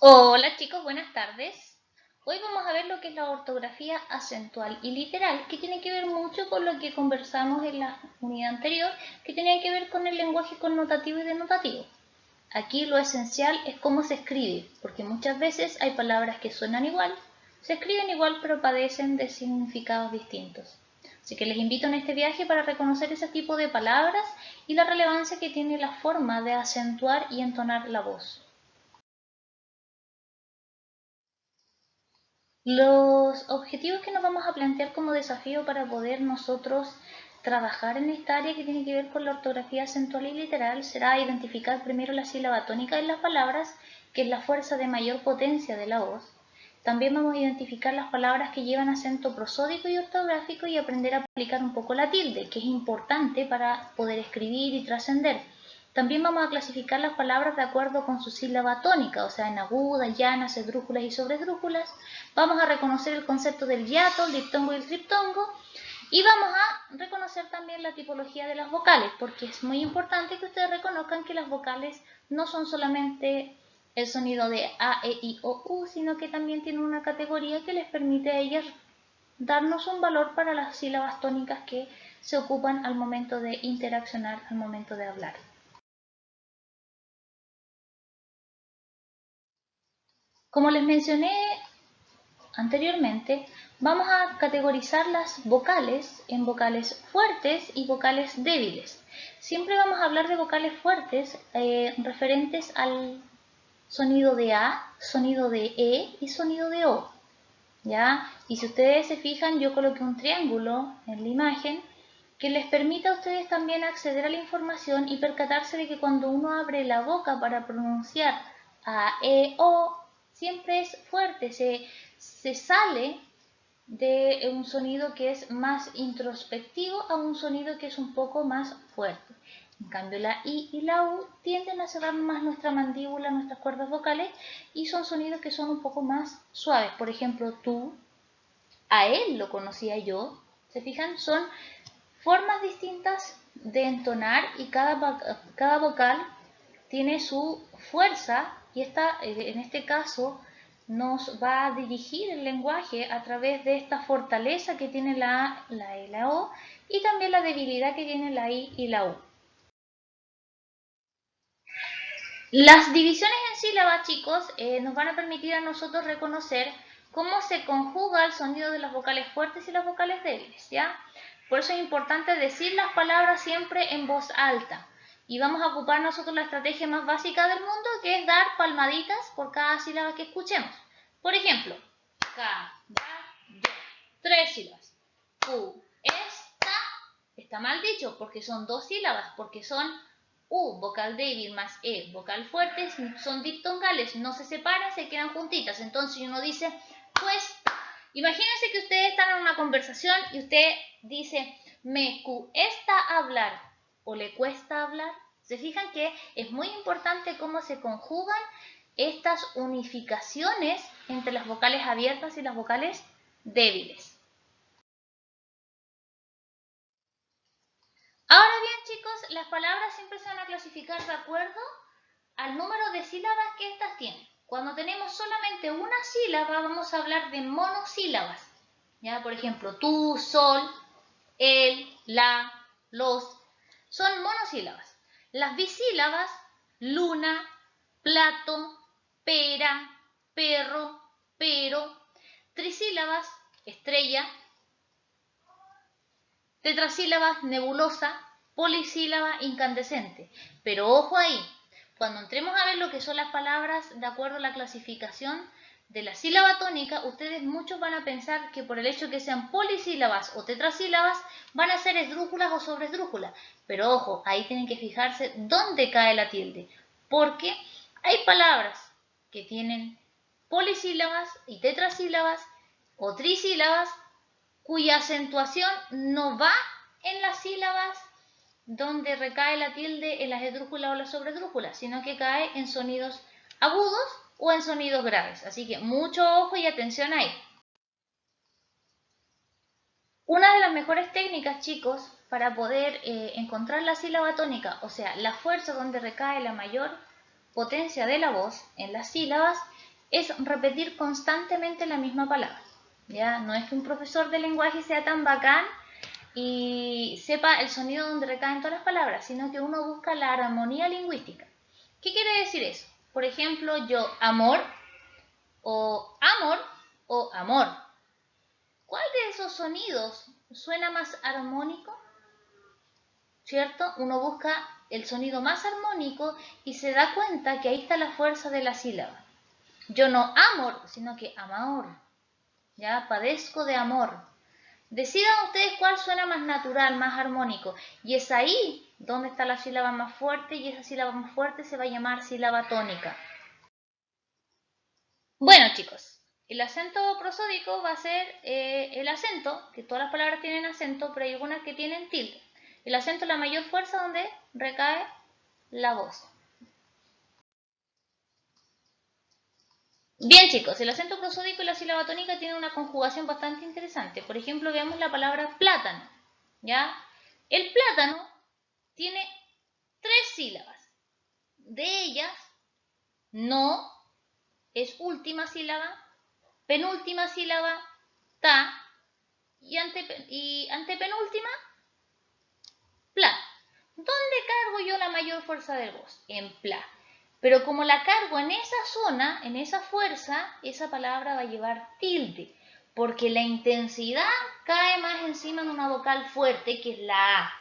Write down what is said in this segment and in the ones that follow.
Hola chicos, buenas tardes. Hoy vamos a ver lo que es la ortografía acentual y literal, que tiene que ver mucho con lo que conversamos en la unidad anterior, que tenía que ver con el lenguaje connotativo y denotativo. Aquí lo esencial es cómo se escribe, porque muchas veces hay palabras que suenan igual, se escriben igual pero padecen de significados distintos. Así que les invito en este viaje para reconocer ese tipo de palabras y la relevancia que tiene la forma de acentuar y entonar la voz. Los objetivos que nos vamos a plantear como desafío para poder nosotros trabajar en esta área que tiene que ver con la ortografía acentual y literal será identificar primero la sílaba tónica en las palabras, que es la fuerza de mayor potencia de la voz. También vamos a identificar las palabras que llevan acento prosódico y ortográfico y aprender a aplicar un poco la tilde, que es importante para poder escribir y trascender. También vamos a clasificar las palabras de acuerdo con su sílaba tónica, o sea, en agudas, llanas, esdrújulas y sobresdrújulas. Vamos a reconocer el concepto del hiato, el diptongo y el triptongo. Y vamos a reconocer también la tipología de las vocales, porque es muy importante que ustedes reconozcan que las vocales no son solamente el sonido de A, E, I, O, U, sino que también tienen una categoría que les permite a ellas darnos un valor para las sílabas tónicas que se ocupan al momento de interaccionar, al momento de hablar. Como les mencioné anteriormente, vamos a categorizar las vocales en vocales fuertes y vocales débiles. Siempre vamos a hablar de vocales fuertes referentes al sonido de A, sonido de E y sonido de O. ¿Ya? Y si ustedes se fijan, yo coloqué un triángulo en la imagen que les permita a ustedes también acceder a la información y percatarse de que cuando uno abre la boca para pronunciar A, E, O, siempre es fuerte, se sale de un sonido que es más introspectivo a un sonido que es un poco más fuerte. En cambio, la I y la U tienden a cerrar más nuestra mandíbula, nuestras cuerdas vocales, y son sonidos que son un poco más suaves. Por ejemplo, tú, a él lo conocía yo. ¿Se fijan? Son formas distintas de entonar y cada vocal tiene su fuerza y esta, en este caso nos va a dirigir el lenguaje a través de esta fortaleza que tiene la A, la E y la O y también la debilidad que tiene la I y la U. Las divisiones en sílabas, chicos, nos van a permitir a nosotros reconocer cómo se conjuga el sonido de las vocales fuertes y las vocales débiles, ¿ya? Por eso es importante decir las palabras siempre en voz alta. Y vamos a ocupar nosotros la estrategia más básica del mundo, que es dar palmaditas por cada sílaba que escuchemos. Por ejemplo, caballo, 3 sílabas. Esta, está mal dicho porque son 2 sílabas, porque son U, vocal débil más E, vocal fuerte, son diptongales, no se separan, se quedan juntitas. Entonces uno dice, pues, imagínense que ustedes están en una conversación y usted dice, me cuesta hablar o le cuesta hablar. Se fijan que es muy importante cómo se conjugan estas unificaciones entre las vocales abiertas y las vocales débiles. Ahora bien, chicos, las palabras siempre se van a clasificar de acuerdo al número de sílabas que éstas tienen. Cuando tenemos solamente una sílaba, vamos a hablar de monosílabas. ¿Ya? Por ejemplo, tú, sol, él, la, los, son monosílabas. Las bisílabas, luna, plato, pera, perro, pero, trisílabas, estrella, tetrasílaba nebulosa, polisílaba incandescente. Pero ojo ahí, cuando entremos a ver lo que son las palabras de acuerdo a la clasificación de la sílaba tónica, ustedes muchos van a pensar que por el hecho de que sean polisílabas o tetrasílabas van a ser esdrújulas o sobresdrújulas. Pero ojo, ahí tienen que fijarse dónde cae la tilde, porque hay palabras que tienen polisílabas y tetrasílabas o trisílabas cuya acentuación no va en las sílabas donde recae la tilde en las esdrújulas o las sobresdrújulas, sino que cae en sonidos agudos o en sonidos graves. Así que mucho ojo y atención ahí. Una de las mejores técnicas, chicos, para poder encontrar la sílaba tónica, o sea, la fuerza donde recae la mayor potencia de la voz en las sílabas, es repetir constantemente la misma palabra. ¿Ya? No es que un profesor de lenguaje sea tan bacán y sepa el sonido donde recaen todas las palabras, sino que uno busca la armonía lingüística. ¿Qué quiere decir eso? Por ejemplo, yo amor o amor. ¿Cuál de esos sonidos suena más armónico? ¿Cierto? Uno busca el sonido más armónico y se da cuenta que ahí está la fuerza de la sílaba. Yo no amor, sino que amor. Ya, padezco de amor. Decidan ustedes cuál suena más natural, más armónico. Y es ahí donde está la sílaba más fuerte y esa sílaba más fuerte se va a llamar sílaba tónica. Bueno, chicos, el acento prosódico va a ser el acento, que todas las palabras tienen acento, pero hay algunas que tienen tilde. El acento es la mayor fuerza donde recae la voz. Bien, chicos, el acento prosódico y la sílaba tónica tienen una conjugación bastante interesante. Por ejemplo, veamos la palabra plátano. ¿Ya? El plátano tiene 3 sílabas. De ellas, no es última sílaba, penúltima sílaba, ta, y antepenúltima, pla. ¿Dónde cargo yo la mayor fuerza de voz? En pla. Pero como la cargo en esa zona, en esa fuerza, esa palabra va a llevar tilde, porque la intensidad cae más encima de una vocal fuerte que es la A.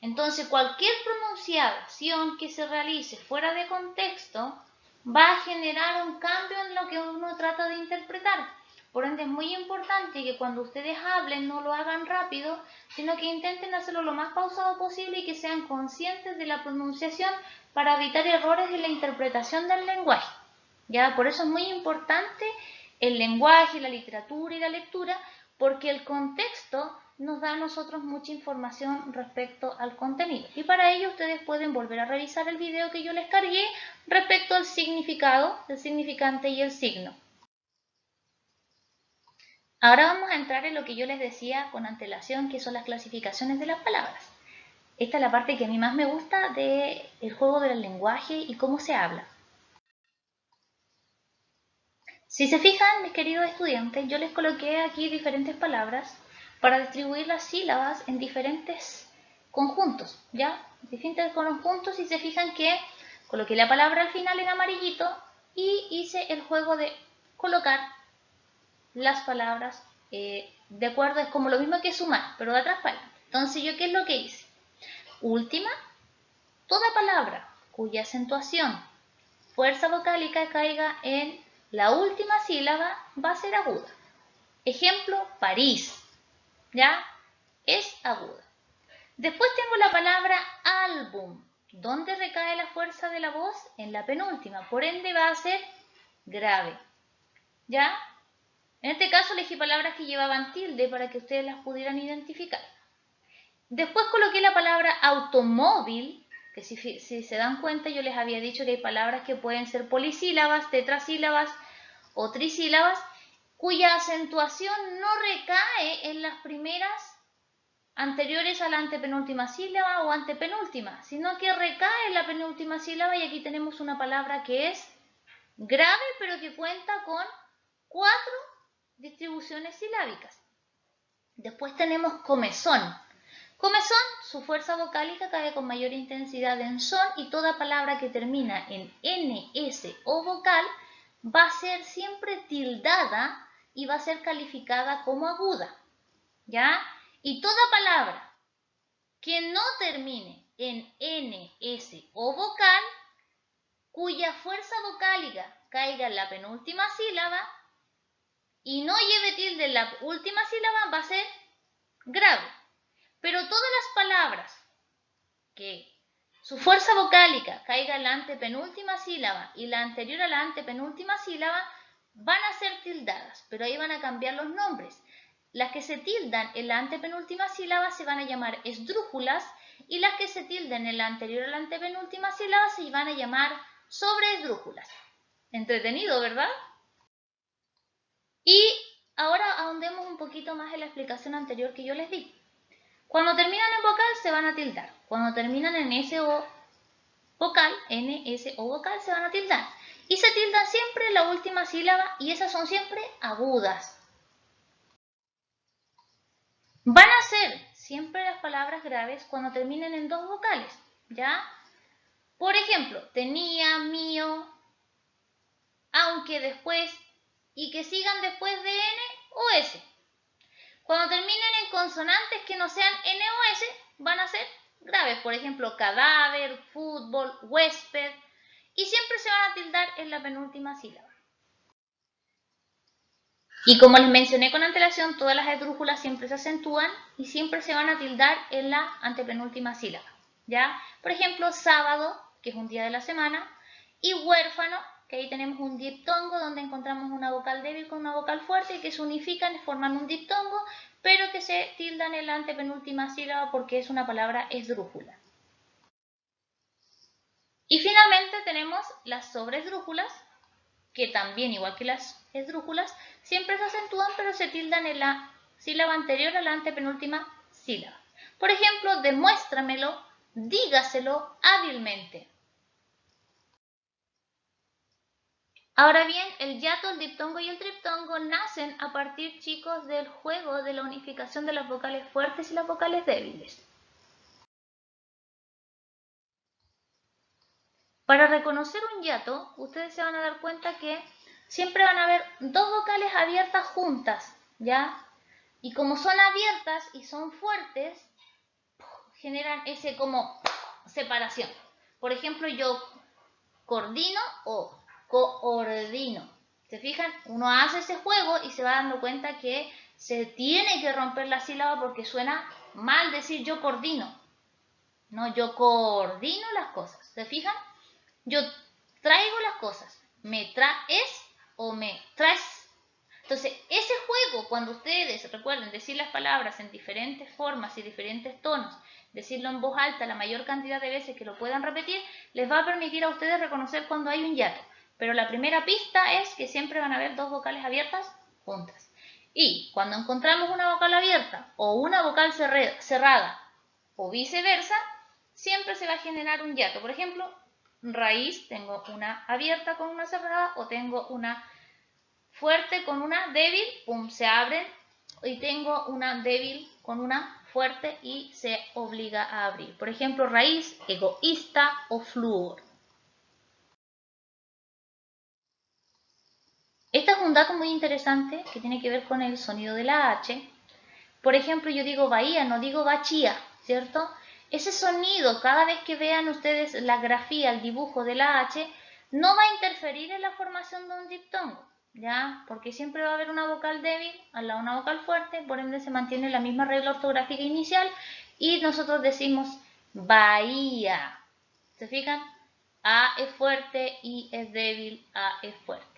Entonces, cualquier pronunciación que se realice fuera de contexto va a generar un cambio en lo que uno trata de interpretar. Por ende, es muy importante que cuando ustedes hablen no lo hagan rápido, sino que intenten hacerlo lo más pausado posible y que sean conscientes de la pronunciación para evitar errores en la interpretación del lenguaje. ¿Ya? Por eso es muy importante el lenguaje, la literatura y la lectura, porque el contexto nos da a nosotros mucha información respecto al contenido. Y para ello ustedes pueden volver a revisar el video que yo les cargué respecto al significado, el significante y el signo. Ahora vamos a entrar en lo que yo les decía con antelación, que son las clasificaciones de las palabras. Esta es la parte que a mí más me gusta del juego del lenguaje y cómo se habla. Si se fijan, mis queridos estudiantes, yo les coloqué aquí diferentes palabras para distribuir las sílabas en diferentes conjuntos, ¿ya? Diferentes conjuntos y se fijan que coloqué la palabra al final en amarillito y hice el juego de colocar las palabras de acuerdo, es como lo mismo que sumar, pero de atrás para adelante. Entonces, ¿yo qué es lo que hice? Última, toda palabra cuya acentuación, fuerza vocálica caiga en la última sílaba va a ser aguda. Ejemplo, París, ¿ya? Es aguda. Después tengo la palabra álbum. ¿Dónde recae la fuerza de la voz? En la penúltima. Por ende va a ser grave, ¿ya? En este caso elegí palabras que llevaban tilde para que ustedes las pudieran identificar. Después coloqué la palabra automóvil, que si se dan cuenta yo les había dicho que hay palabras que pueden ser polisílabas, tetrasílabas o trisílabas, cuya acentuación no recae en las primeras anteriores a la antepenúltima sílaba o antepenúltima, sino que recae en la penúltima sílaba y aquí tenemos una palabra que es grave pero que cuenta con 4 distribuciones silábicas. Después tenemos comezón. Comezón, su fuerza vocálica cae con mayor intensidad en son y toda palabra que termina en n, s o vocal va a ser siempre tildada y va a ser calificada como aguda, ¿ya? Y toda palabra que no termine en n, s o vocal, cuya fuerza vocálica caiga en la penúltima sílaba y no lleve tilde en la última sílaba, va a ser grave. Pero todas las palabras que su fuerza vocálica caiga en la antepenúltima sílaba y la anterior a la antepenúltima sílaba van a ser tildadas, pero ahí van a cambiar los nombres. Las que se tildan en la antepenúltima sílaba se van a llamar esdrújulas y las que se tilden en la anterior a la antepenúltima sílaba se van a llamar sobreesdrújulas. Entretenido, ¿verdad? Y ahora ahondemos un poquito más en la explicación anterior que yo les di. Cuando terminan en vocal se van a tildar. Cuando terminan en S o vocal, N, S o vocal se van a tildar. Y se tildan siempre en la última sílaba y esas son siempre agudas. Van a ser siempre las palabras graves cuando terminen en dos vocales, ¿ya? Por ejemplo, tenía, mío, aunque después, y que sigan después de N o S. Cuando terminen en consonantes que no sean N o S, van a ser graves. Por ejemplo, cadáver, fútbol, huésped, y siempre se van a tildar en la penúltima sílaba. Y como les mencioné con antelación, todas las esdrújulas siempre se acentúan y siempre se van a tildar en la antepenúltima sílaba, ¿ya? Por ejemplo, sábado, que es un día de la semana, y huérfano, que ahí tenemos un diptongo donde encontramos una vocal débil con una vocal fuerte y que se unifican y forman un diptongo, pero que se tildan en la antepenúltima sílaba porque es una palabra esdrújula. Y finalmente tenemos las sobresdrújulas, que también, igual que las esdrújulas, siempre se acentúan pero se tildan en la sílaba anterior a la antepenúltima sílaba. Por ejemplo, demuéstramelo, dígaselo hábilmente. Ahora bien, el hiato, el diptongo y el triptongo nacen a partir, chicos, del juego de la unificación de las vocales fuertes y las vocales débiles. Para reconocer un hiato, ustedes se van a dar cuenta que siempre van a haber dos vocales abiertas juntas, ¿ya? Y como son abiertas y son fuertes, generan ese como separación. Por ejemplo, yo coordino o coordino. ¿Se fijan? Uno hace ese juego y se va dando cuenta que se tiene que romper la sílaba porque suena mal decir yo coordino. No, yo coordino las cosas. ¿Se fijan? Yo traigo las cosas. ¿Me traes o me traes? Entonces, ese juego, cuando ustedes recuerden decir las palabras en diferentes formas y diferentes tonos, decirlo en voz alta la mayor cantidad de veces que lo puedan repetir, les va a permitir a ustedes reconocer cuando hay un hiato. Pero la primera pista es que siempre van a haber dos vocales abiertas juntas. Y cuando encontramos una vocal abierta o una vocal cerrada o viceversa, siempre se va a generar un hiato. Por ejemplo, raíz, tengo una abierta con una cerrada o tengo una fuerte con una débil, pum, se abren, y tengo una débil con una fuerte y se obliga a abrir. Por ejemplo, raíz, egoísta o flúor. Este es un dato muy interesante que tiene que ver con el sonido de la H. Por ejemplo, yo digo bahía, no digo bachía, ¿cierto? Ese sonido, cada vez que vean ustedes la grafía, el dibujo de la H, no va a interferir en la formación de un diptongo, ¿ya? Porque siempre va a haber una vocal débil al lado de una vocal fuerte, por ende se mantiene la misma regla ortográfica inicial y nosotros decimos bahía. ¿Se fijan? A es fuerte, I es débil, A es fuerte.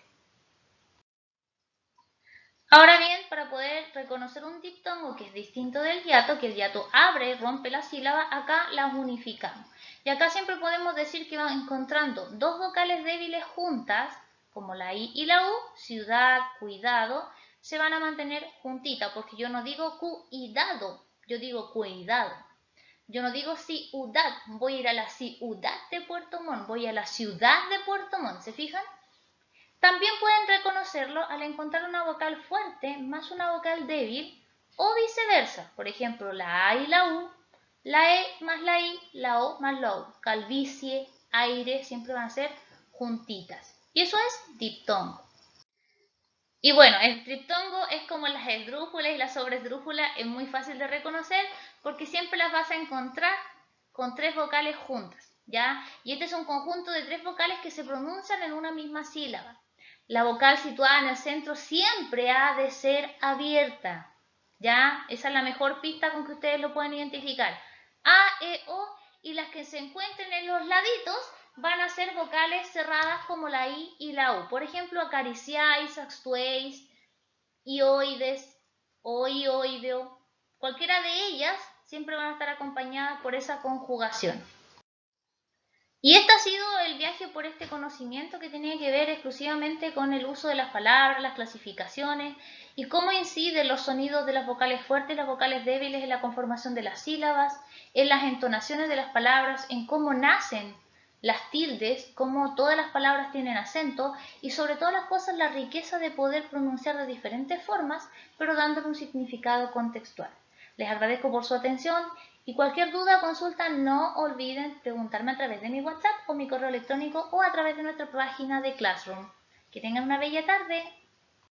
Ahora bien, para poder reconocer un diptongo que es distinto del hiato, que el hiato abre, rompe la sílaba, acá las unificamos. Y acá siempre podemos decir que van encontrando dos vocales débiles juntas, como la I y la U, ciudad, cuidado, se van a mantener juntitas, porque yo no digo cuidado, yo digo cuidado. Yo no digo ciudad, voy a ir a la ciudad de Puerto Montt, voy a la ciudad de Puerto Montt, ¿se fijan? También pueden reconocerlo al encontrar una vocal fuerte más una vocal débil o viceversa. Por ejemplo, la A y la U, la E más la I, la O más la U. Calvicie, aire, siempre van a ser juntitas. Y eso es diptongo. Y bueno, el triptongo es como las esdrújulas y las sobresdrújulas, es muy fácil de reconocer porque siempre las vas a encontrar con tres vocales juntas, ¿ya? Y este es un conjunto de tres vocales que se pronuncian en una misma sílaba. La vocal situada en el centro siempre ha de ser abierta, ¿ya? Esa es la mejor pista con que ustedes lo pueden identificar. A, E, O, y las que se encuentren en los laditos van a ser vocales cerradas como la I y la U. Por ejemplo, acariciáis, actuéis, ioides, oioideo. Cualquiera de ellas siempre van a estar acompañadas por esa conjugación. Y este ha sido el viaje por este conocimiento que tenía que ver exclusivamente con el uso de las palabras, las clasificaciones y cómo inciden los sonidos de las vocales fuertes y las vocales débiles en la conformación de las sílabas, en las entonaciones de las palabras, en cómo nacen las tildes, cómo todas las palabras tienen acento y sobre todas las cosas la riqueza de poder pronunciar de diferentes formas, pero dándole un significado contextual. Les agradezco por su atención y cualquier duda o consulta no olviden preguntarme a través de mi WhatsApp o mi correo electrónico o a través de nuestra página de Classroom. Que tengan una bella tarde.